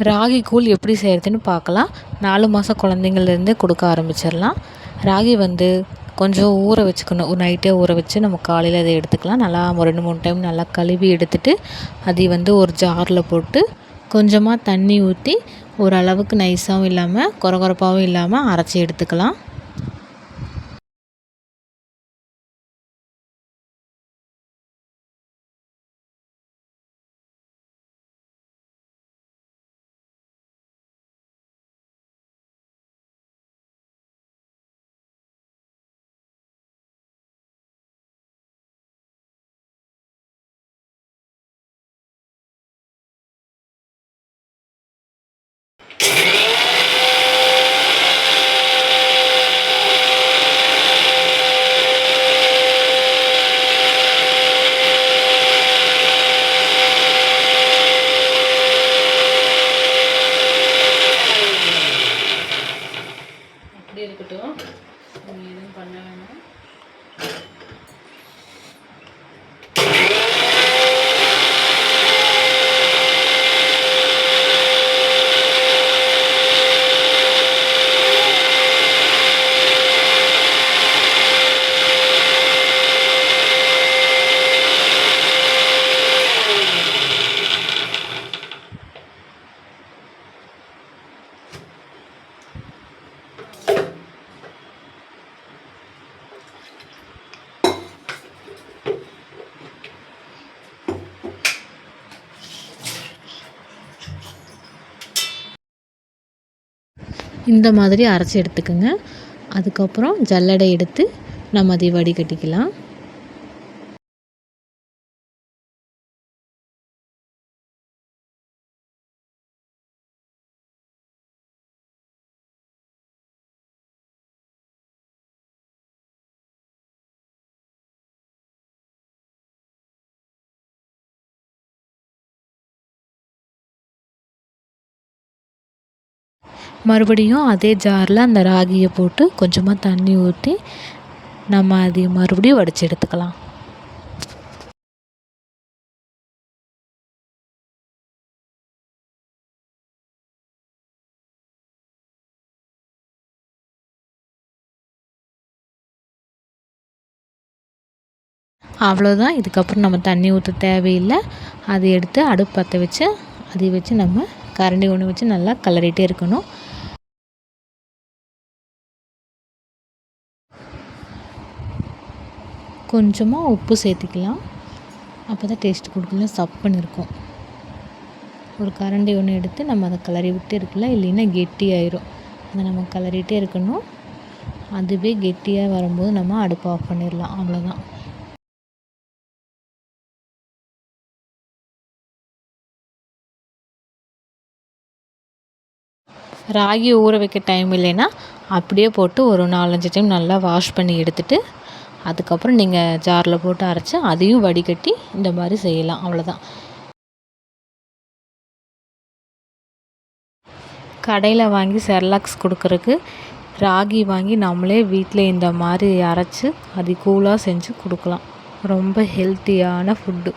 ராகி கூழ் எப்படி செய்கிறதுன்னு பார்க்கலாம். 4 மாத குழந்தைங்கள்லேருந்தே கொடுக்க ஆரம்பிச்சிடலாம். ராகி கொஞ்சம் ஊற வச்சுக்கணும். ஒரு நைட்டே ஊற வச்சு நம்ம காலையில் அதை எடுத்துக்கலாம். நல்லா ஒரு 2-3 டைம் நல்லா கழுவி எடுத்துட்டு அதை ஒரு ஜாரில் போட்டு கொஞ்சமாக தண்ணி ஊற்றி ஓரளவுக்கு நைஸாகவும் இல்லாமல் கொரகொரப்பாகவும் இல்லாமல் அரைச்சி எடுத்துக்கலாம். அப்படி இருக்கட்டும், நீங்கள் எதுவும் பண்ண வேணாம். இந்த மாதிரி அரைச்சி எடுத்துக்கோங்க. அதுக்கப்புறம் ஜல்லடை எடுத்து நம்ம அதை வடிகட்டிக்கலாம். மறுபடியும் அதே ஜாரில் அந்த ராகியை போட்டு கொஞ்சமாக தண்ணி ஊற்றி நம்ம அதை மறுபடியும் வடித்து எடுத்துக்கலாம். அவ்வளோதான். இதுக்கப்புறம் நம்ம தண்ணி ஊற்ற தேவையில்லை. அதை எடுத்து அடுப்பு பற்ற வச்சு அதை வச்சு நம்ம கரண்டி ஒன்று வச்சு நல்லா கிளறிட்டே இருக்கணும். கொஞ்சமாக உப்பு சேர்த்துக்கலாம். அப்போ தான் டேஸ்ட் கொடுக்கல, சப்புன்னு இருக்கும். ஒரு கரண்டி ஒன்று எடுத்து நம்ம அதை கிளறி விட்டு இருக்கலாம், இல்லைன்னா கெட்டியாயிரும். அதை நம்ம கிளறிட்டே இருக்கணும். அதுவே கெட்டியாக வரும்போது நம்ம அடுப்பை ஆஃப் பண்ணிடலாம். அவ்வளோதான். ராகி ஊற வைக்க டைம் இல்லைன்னா அப்படியே போட்டு ஒரு 4-5 டைம் நல்லா வாஷ் பண்ணி எடுத்துட்டு அதுக்கப்புறம் நீங்கள் ஜாரில் போட்டு அரைச்சி அதையும் வடிகட்டி இந்த மாதிரி செய்யலாம். அவ்வளோதான். கடையில் வாங்கி செர்லாக்ஸ் கொடுக்குறக்கு ராகி வாங்கி நம்மளே வீட்டில் இந்த மாதிரி அரைச்சி அது கூலாக செஞ்சு கொடுக்கலாம். ரொம்ப ஹெல்த்தியான ஃபுட்டு.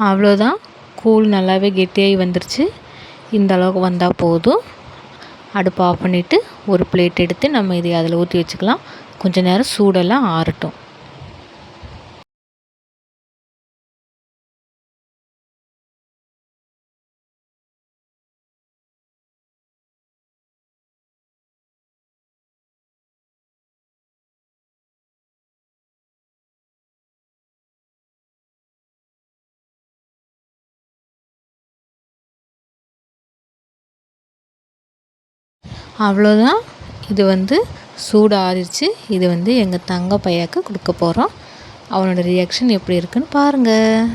அவ்வளோதான். கூழ் நல்லாவே கெட்டியாகி வந்துருச்சு. இந்த அளவுக்கு வந்தால் போதும். அடுப்பை ஆஃப் பண்ணிவிட்டு ஒரு பிளேட் எடுத்து நம்ம இதை அதில் ஊற்றி வச்சுக்கலாம். கொஞ்சம் நேரம் சூடெல்லாம் ஆறட்டும். அவ்வளோதான். இது சூடு ஆறிடுச்சு. இது எங்கள் தங்க பையனுக்கு கொடுக்க போகிறோம். அவனோட ரியாக்ஷன் எப்படி இருக்குன்னு பாருங்கள்.